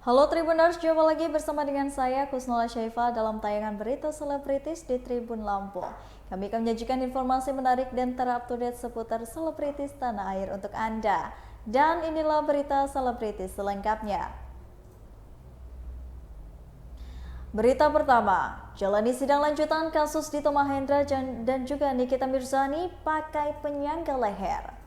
Halo Tribuners, jumpa lagi bersama dengan saya Kusnala Syaifa dalam tayangan berita selebritis di Tribun Lampung. Kami akan menyajikan informasi menarik dan terupdate seputar selebritis tanah air untuk Anda. Dan inilah berita selebritis selengkapnya. Berita pertama, jalani sidang lanjutan kasus Dito Mahendra dan juga Nikita Mirzani pakai penyangga leher.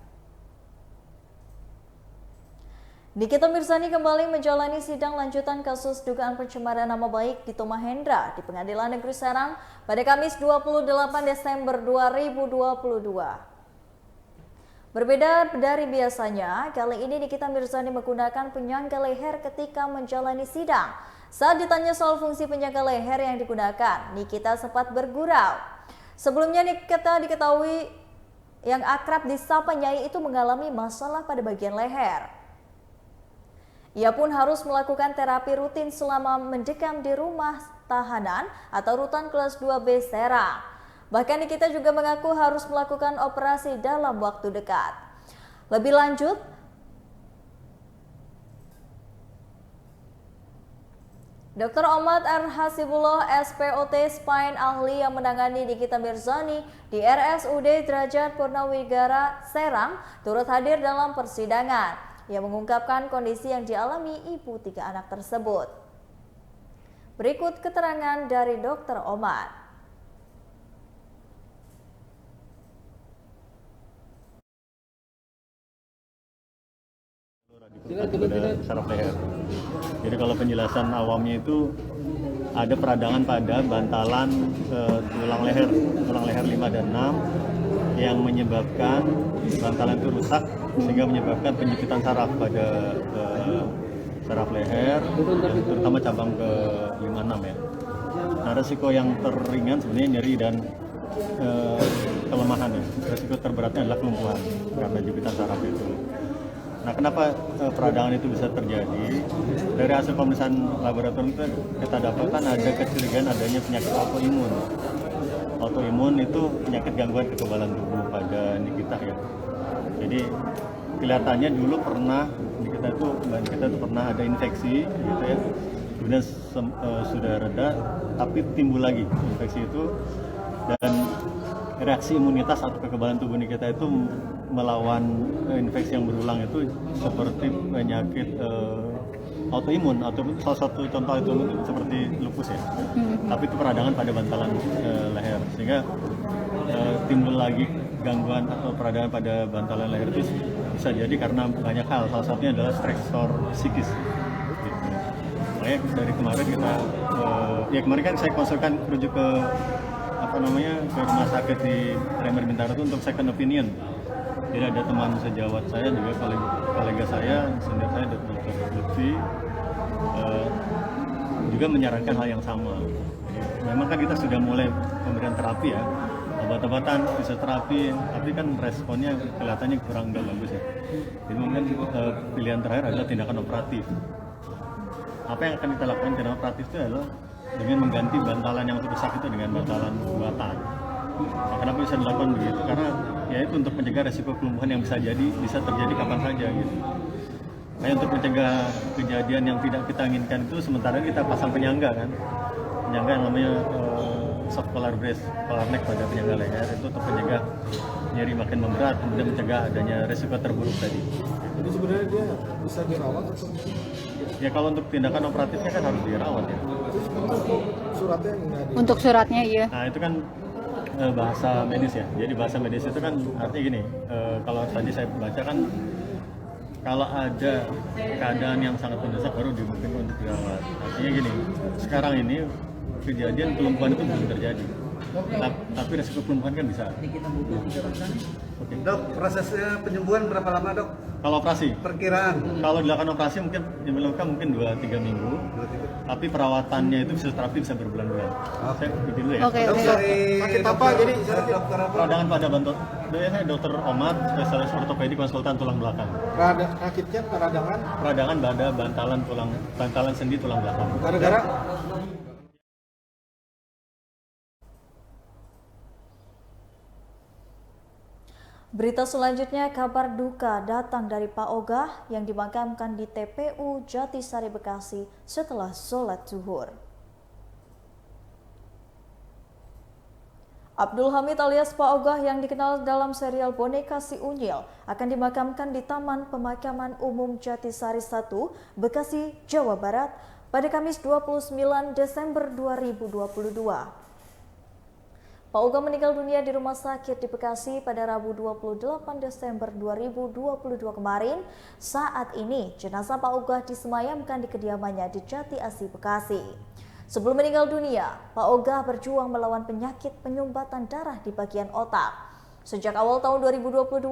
Nikita Mirzani kembali menjalani sidang lanjutan kasus dugaan pencemaran nama baik Dito Mahendra di Pengadilan Negeri Serang pada Kamis 28 Desember 2022. Berbeda dari biasanya, kali ini Nikita Mirzani menggunakan penyangga leher ketika menjalani sidang. Saat ditanya soal fungsi penyangga leher yang digunakan, Nikita sempat bergurau. Sebelumnya Nikita diketahui yang akrab disapa Nyai itu mengalami masalah pada bagian leher. Ia pun harus melakukan terapi rutin selama mendekam di rumah tahanan atau rutan kelas 2B Serang. Bahkan Nikita juga mengaku harus melakukan operasi dalam waktu dekat. Lebih lanjut, Dr. Omad R. Hasibullah, SPOT Spine ahli yang menangani Nikita Mirzani di RSUD Derajat Purnawigara Serang turut hadir dalam persidangan. Ia mengungkapkan kondisi yang dialami ibu 3 anak tersebut. Berikut keterangan dari Dr. Omad. Pada saraf leher. Jadi kalau penjelasan awamnya itu ada peradangan pada bantalan tulang leher 5 dan 6 yang menyebabkan bantalan itu rusak sehingga menyebabkan penyepitan saraf pada saraf leher, terutama cabang ke 5-6 ya. Nah, resiko yang terringan sebenarnya nyeri dan kelemahan ya. Resiko terberatnya adalah kelumpuhan karena jepitan saraf itu. Nah, kenapa peradangan itu bisa terjadi? Dari hasil pemeriksaan laboratorium itu kita dapatkan ada kecurigaan adanya penyakit autoimun. Autoimun itu penyakit gangguan kekebalan tubuh pada Nikita ya. Jadi kelihatannya dulu Nikita itu pernah ada infeksi gitu ya. Kemudian sudah reda, tapi timbul lagi infeksi itu, dan reaksi imunitas atau kekebalan tubuh Nikita itu melawan infeksi yang berulang itu seperti penyakit autoimun, atau salah satu contoh autoimun itu seperti lupus ya. Tapi itu peradangan pada bantalan leher, sehingga timbul lagi gangguan atau peradangan pada bantalan leher itu bisa jadi karena banyak hal. Salah satunya adalah stresor psikis. Gitu. Makanya dari kemarin kemarin kan saya konsulkan rujuk ke ke rumah sakit di Premier Bintaro itu untuk second opinion. Jadi ada teman sejawat saya juga, kolega saya, senior saya, Dr. Lutfi, juga menyarankan hal yang sama. Jadi, memang kan kita sudah mulai pemberian terapi ya, obat-obatan, fisioterapi, tapi kan responnya kelihatannya kurang bagus ya. Jadi mungkin pilihan terakhir adalah tindakan operatif. Apa yang akan kita lakukan tindakan operatif itu adalah dengan mengganti bantalan yang rusak itu dengan bantalan buatan. Nah, kenapa bisa dilakukan begitu? Karena ya itu untuk mencegah resiko kelumpuhan yang bisa terjadi kapan saja gitu. Nah, untuk mencegah kejadian yang tidak kita inginkan itu sementara kita pasang penyangga kan. Penyangga yang namanya soft collar brace, collar neck pada penyangga leher itu untuk mencegah nyeri makin memberat, kemudian mencegah adanya resiko terburuk tadi. Jadi sebenarnya dia bisa dirawat atau? Ya kalau untuk tindakan operatifnya kan harus dirawat ya. Suratnya untuk suratnya iya. Nah itu kan bahasa medis ya. Jadi bahasa medis itu kan artinya gini. Kalau tadi saya baca kan kalau ada keadaan yang sangat mendesak baru dimungkinkan untuk dirawat. Artinya gini. Sekarang ini kejadian kelumpuhan itu belum terjadi. Tapi resiko kelumpuhan kan bisa. Oke. Dok, prosesnya penyembuhan berapa lama dok? Kalau operasi, Perkiraan? kalau dilakukan operasi mungkin mungkin 2-3 minggu. Tapi perawatannya itu fisioterapis bisa berbulan-bulan. Saya pergi dulu ya. Oke, Dok, oke. dari Sakit apa? Jadi dokter apa? Peradangan pada bantu. Saya Dokter Omar, spesialis ortopedi konsultan tulang belakang. sakitnya peradangan Peradangan pada bantalan sendi tulang belakang. gara-gara Berita selanjutnya, kabar duka datang dari Pak Ogah yang dimakamkan di TPU Jatisari Bekasi setelah sholat zuhur. Abdul Hamid alias Pak Ogah yang dikenal dalam serial Boneka Si Unyil akan dimakamkan di Taman Pemakaman Umum Jatisari 1, Bekasi, Jawa Barat pada Kamis 29 Desember 2022. Pak Ogah meninggal dunia di rumah sakit di Bekasi pada Rabu 28 Desember 2022 kemarin. Saat ini jenazah Pak Ogah disemayamkan di kediamannya di Jati Asih, Bekasi. Sebelum meninggal dunia, Pak Ogah berjuang melawan penyakit penyumbatan darah di bagian otak. Sejak awal tahun 2022,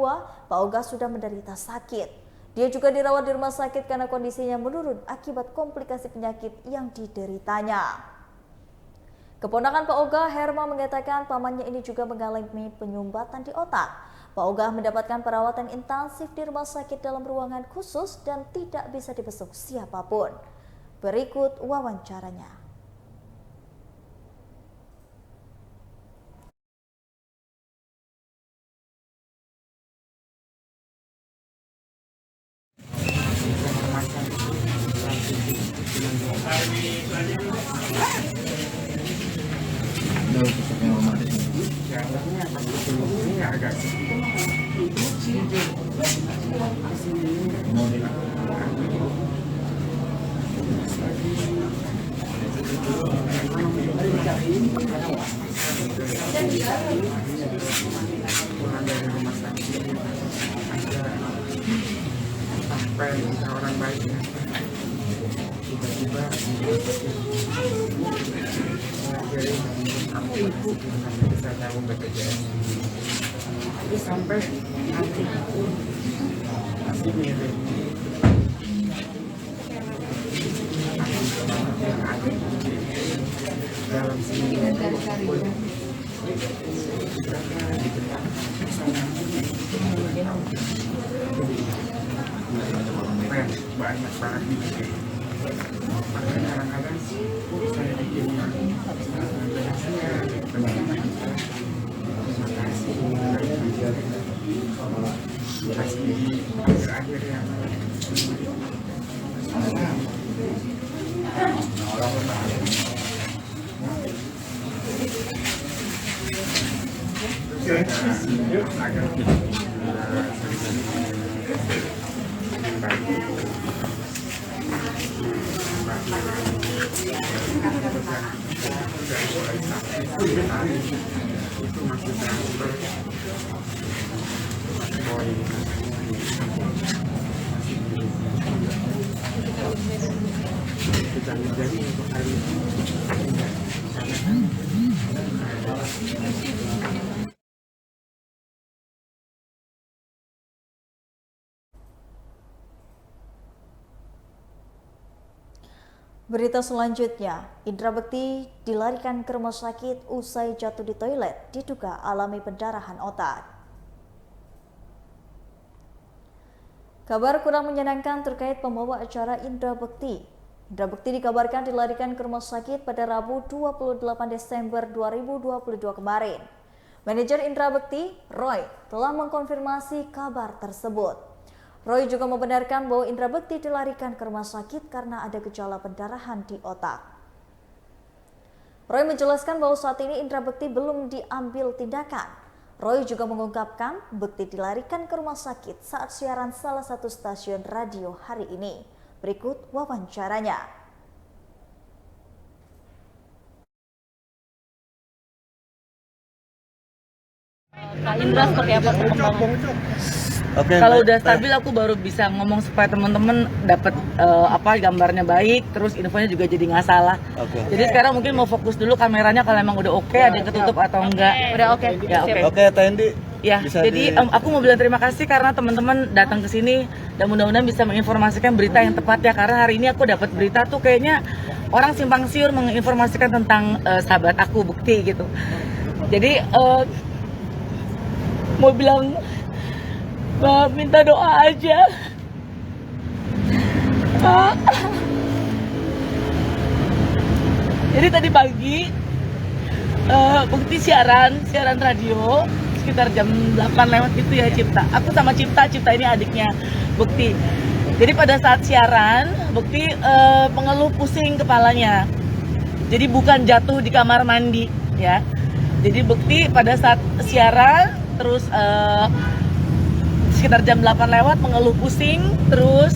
Pak Ogah sudah menderita sakit. Dia juga dirawat di rumah sakit karena kondisinya menurun akibat komplikasi penyakit yang dideritanya. Keponakan Pak Ogah, Herma, mengatakan pamannya ini juga mengalami penyumbatan di otak. Pak Ogah mendapatkan perawatan intensif di rumah sakit dalam ruangan khusus dan tidak bisa dibesuk siapapun. Berikut wawancaranya. Pulang dari rumah sakit sampai orang baiknya tiba-tiba jadi aku bisa tahu BPJS itu sampai nanti aku masih mirip yang ada dalam seminggu banyak banget makanya kadang-kadang saya bikin berhasilnya terima kasih akhir-akhir yang itu masih transfer poin jadi untuk hari ini Berita selanjutnya, Indra Bekti dilarikan ke rumah sakit usai jatuh di toilet diduga alami pendarahan otak. Kabar kurang menyenangkan terkait pembawa acara Indra Bekti. Indra Bekti dikabarkan dilarikan ke rumah sakit pada Rabu 28 Desember 2022 kemarin. Manajer Indra Bekti, Roy, telah mengkonfirmasi kabar tersebut. Roy juga membenarkan bahwa Indra Bekti dilarikan ke rumah sakit karena ada gejala pendarahan di otak. Roy menjelaskan bahwa saat ini Indra Bekti belum diambil tindakan. Roy juga mengungkapkan Bekti dilarikan ke rumah sakit saat siaran salah satu stasiun radio hari ini. Berikut wawancaranya. Kak Indra seperti apa perkembangan? Oke, Kalau baik, udah baik. stabil aku baru bisa ngomong supaya teman-teman dapat gambarnya baik, terus infonya juga jadi nggak salah. Oke. Jadi sekarang mungkin mau fokus dulu kameranya kalau emang udah oke, ada yang ketutup atau enggak. Udah oke. Ya oke. Oke, Tendi. Ya, jadi aku mau bilang terima kasih karena teman-teman datang ke sini dan mudah-mudahan bisa menginformasikan berita yang tepat ya, karena hari ini aku dapat berita tuh kayaknya orang simpang siur menginformasikan tentang sahabat aku Bukti gitu. Jadi mau bilang minta doa aja. Jadi tadi pagi Bukti siaran radio sekitar jam 8 lewat gitu ya Cipta. Aku sama Cipta ini adiknya Bukti. Jadi pada saat siaran Bukti mengeluh pusing kepalanya. Jadi bukan jatuh di kamar mandi ya. Jadi Bukti pada saat siaran terus sekitar jam 8 lewat mengeluh pusing, terus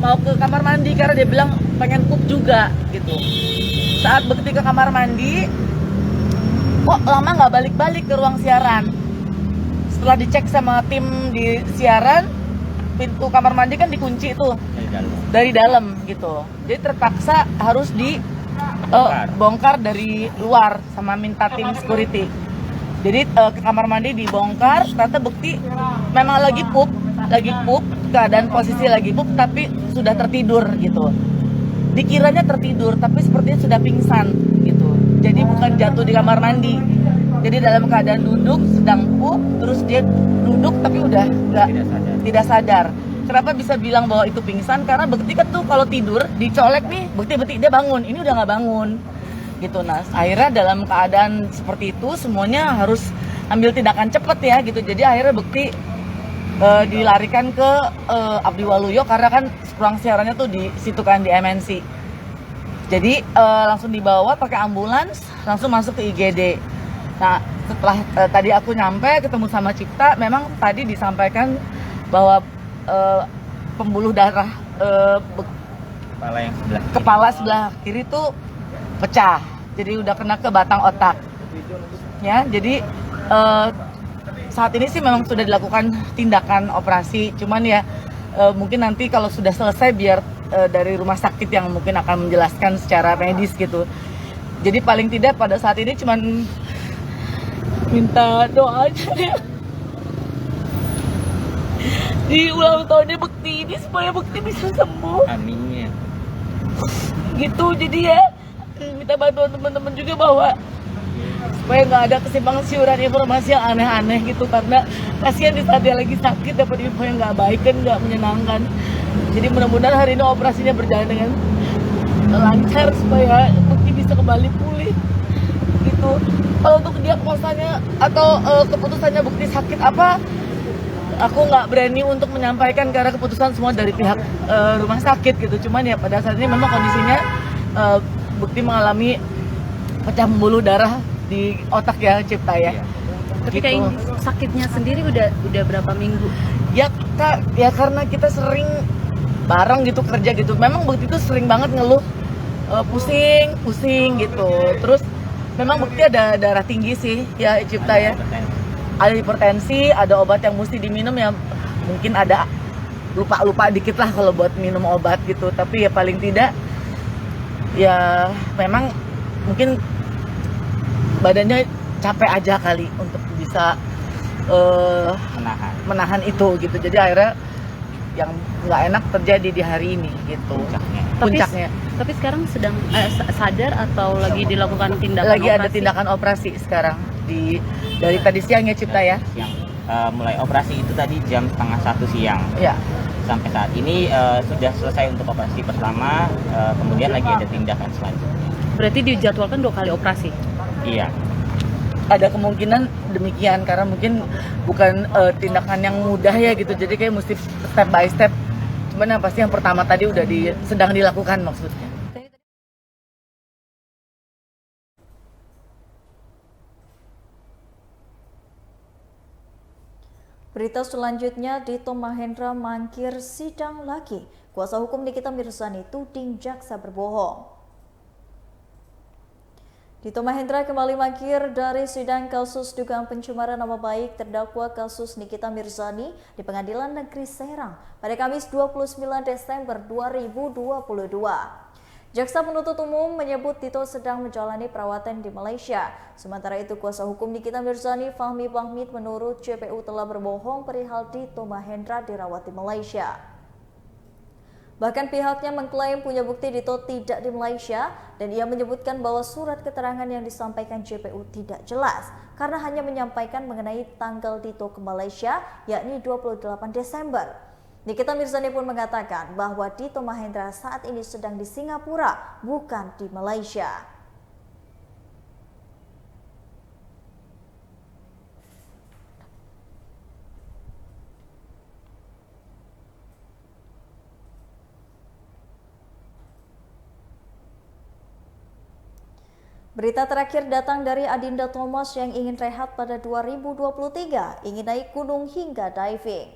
mau ke kamar mandi karena dia bilang pengen pup juga gitu. Saat Bukti ke kamar mandi, kok lama nggak balik-balik ke ruang siaran. Setelah dicek sama tim di siaran, pintu kamar mandi kan dikunci tuh dari dalam gitu. Jadi terpaksa harus bongkar dari luar sama minta tim security. Jadi ke kamar mandi dibongkar, ternyata Bukti memang lagi pup, keadaan posisi lagi pup tapi sudah tertidur gitu. Dikiranya tertidur tapi sepertinya sudah pingsan gitu. Jadi bukan jatuh di kamar mandi. Jadi dalam keadaan duduk sedang pup, terus dia duduk tapi udah tidak sadar. Kenapa bisa bilang bahwa itu pingsan? Karena Bukti kan tuh kalau tidur dicolek nih, Bukti dia bangun. Ini udah nggak bangun. Gitu. Nah, akhirnya dalam keadaan seperti itu semuanya harus ambil tindakan cepat ya gitu. Jadi akhirnya Bukti dilarikan ke Abdi Waluyo karena kan ruang siarannya tuh di situ kan di MNC. Jadi langsung dibawa pakai ambulans langsung masuk ke IGD. Nah, setelah tadi aku nyampe ketemu sama Cipta, memang tadi disampaikan bahwa pembuluh darah kepala sebelah kiri tuh pecah, jadi udah kena ke batang otak ya. Jadi saat ini sih memang sudah dilakukan tindakan operasi, cuman ya mungkin nanti kalau sudah selesai biar dari rumah sakit yang mungkin akan menjelaskan secara medis gitu. Jadi paling tidak pada saat ini cuman minta doa aja ya di ulang tahunnya Bukti ini supaya Bukti bisa sembuh, amin gitu. Jadi ya minta bantuan teman-teman juga bahwa supaya nggak ada kesimpang siuran informasi yang aneh-aneh gitu, karena kasihan di saat dia lagi sakit dapat info yang nggak baik kan nggak menyenangkan. Jadi mudah-mudahan hari ini operasinya berjalan dengan lancar supaya Bukti bisa kembali pulih gitu. Kalau untuk diagnosanya atau keputusannya Bukti sakit apa, aku nggak berani untuk menyampaikan karena keputusan semua dari pihak rumah sakit gitu. Cuman ya pada saat ini memang kondisinya Bukti mengalami pecah pembuluh darah di otak ya Cipta ya. Tapi Gitu. kayak sakitnya sendiri udah berapa minggu? Ya Kak, ya karena kita sering bareng gitu kerja gitu. Memang Bukti tuh sering banget ngeluh pusing gitu. Terus memang Bukti ada darah tinggi sih ya Cipta ya. Ada hipertensi, ada obat yang mesti diminum ya, mungkin ada lupa dikit lah kalau buat minum obat gitu. Tapi ya paling tidak ya memang mungkin badannya capek aja kali untuk bisa menahan itu gitu. Jadi akhirnya yang nggak enak terjadi di hari ini gitu. Puncaknya. Tapi sekarang sedang sadar atau lagi dilakukan tindakan Lagi operasi? ada tindakan operasi sekarang dari tadi siang ya Cipta ya. Siang. Mulai operasi itu tadi jam 12:30 siang. Ya. Sampai saat ini sudah selesai untuk operasi pertama, kemudian lagi ada tindakan selanjutnya. Berarti dijadwalkan 2 kali operasi? Iya. Ada kemungkinan demikian karena mungkin bukan tindakan yang mudah ya gitu. Jadi kayak mesti step by step. Cuman yang pasti yang pertama tadi udah sedang dilakukan maksudnya. Berita selanjutnya, Dito Mahendra mangkir sidang lagi. Kuasa hukum Nikita Mirzani tuding jaksa berbohong. Dito Mahendra kembali mangkir dari sidang kasus dugaan pencemaran nama baik terdakwa kasus Nikita Mirzani di Pengadilan Negeri Serang pada Kamis 29 Desember 2022. Jaksa penuntut umum menyebut Tito sedang menjalani perawatan di Malaysia. Sementara itu, kuasa hukum Nikita Mirzani, Fahmi Bahmid, menurut JPU telah berbohong perihal Dito Mahendra dirawat di Malaysia. Bahkan pihaknya mengklaim punya bukti Dito tidak di Malaysia dan ia menyebutkan bahwa surat keterangan yang disampaikan JPU tidak jelas karena hanya menyampaikan mengenai tanggal Dito ke Malaysia yakni 28 Desember. Nikita Mirzani pun mengatakan bahwa Dito Mahendra saat ini sedang di Singapura, bukan di Malaysia. Berita terakhir datang dari Adinda Thomas yang ingin rehat pada 2023, ingin naik gunung hingga diving.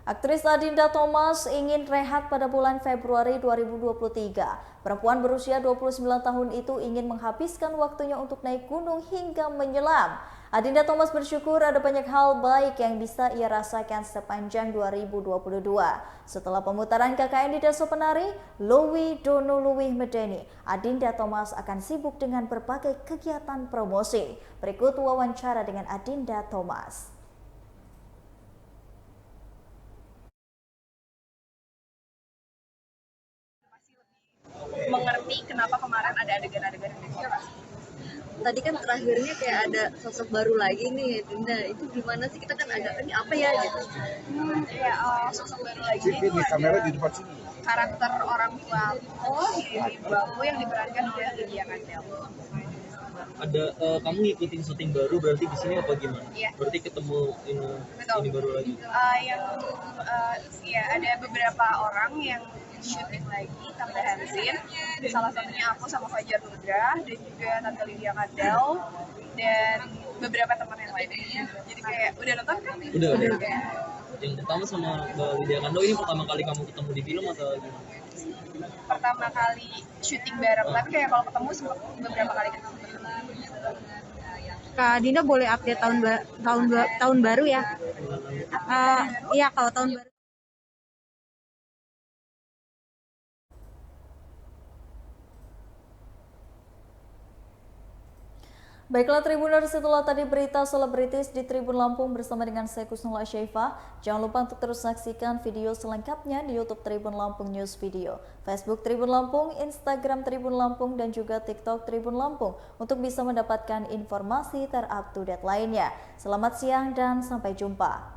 Aktris Adinda Thomas ingin rehat pada bulan Februari 2023. Perempuan berusia 29 tahun itu ingin menghabiskan waktunya untuk naik gunung hingga menyelam. Adinda Thomas bersyukur ada banyak hal baik yang bisa ia rasakan sepanjang 2022. Setelah pemutaran KKN di Desa Penari, Lowi Dono Luwih Medeni, Adinda Thomas akan sibuk dengan berbagai kegiatan promosi. Berikut wawancara dengan Adinda Thomas. Mengerti kenapa kemarin ada adegan-adegan yang gitu. Tadi kan terakhirnya kayak ada sosok baru lagi nih, Dinda. Itu gimana sih, kita kan agak ini apa ya gitu? Sosok baru lagi itu ada karakter orang tua di Bapu yang diperankan oleh Lydia Kandel. Ada kamu ngikutin syuting baru berarti di sini apa gimana? Iya. Berarti ketemu ini baru lagi. Ada beberapa orang yang syuting lagi tambahan scene. Salah satunya aku sama Fajar Nugra dan juga Tante Lydia Kandel dan beberapa teman yang lainnya. Jadi kayak udah nonton kan? Udah. Yang pertama sama Mbak Lydia Kandel ini pertama kali kamu ketemu di film atau gimana? Pertama kali syuting bareng, tapi kayak kalau ketemu sempat beberapa kali ketemu. Kak Dinda boleh update tahun baru ya? Iya, kalau tahun baru. Baiklah Tribuners, itulah tadi berita selebritis di Tribun Lampung bersama dengan saya Kusnula Syaifah. Jangan lupa untuk terus saksikan video selengkapnya di YouTube Tribun Lampung News Video, Facebook Tribun Lampung, Instagram Tribun Lampung, dan juga TikTok Tribun Lampung untuk bisa mendapatkan informasi ter-up-to-date lainnya. Selamat siang dan sampai jumpa.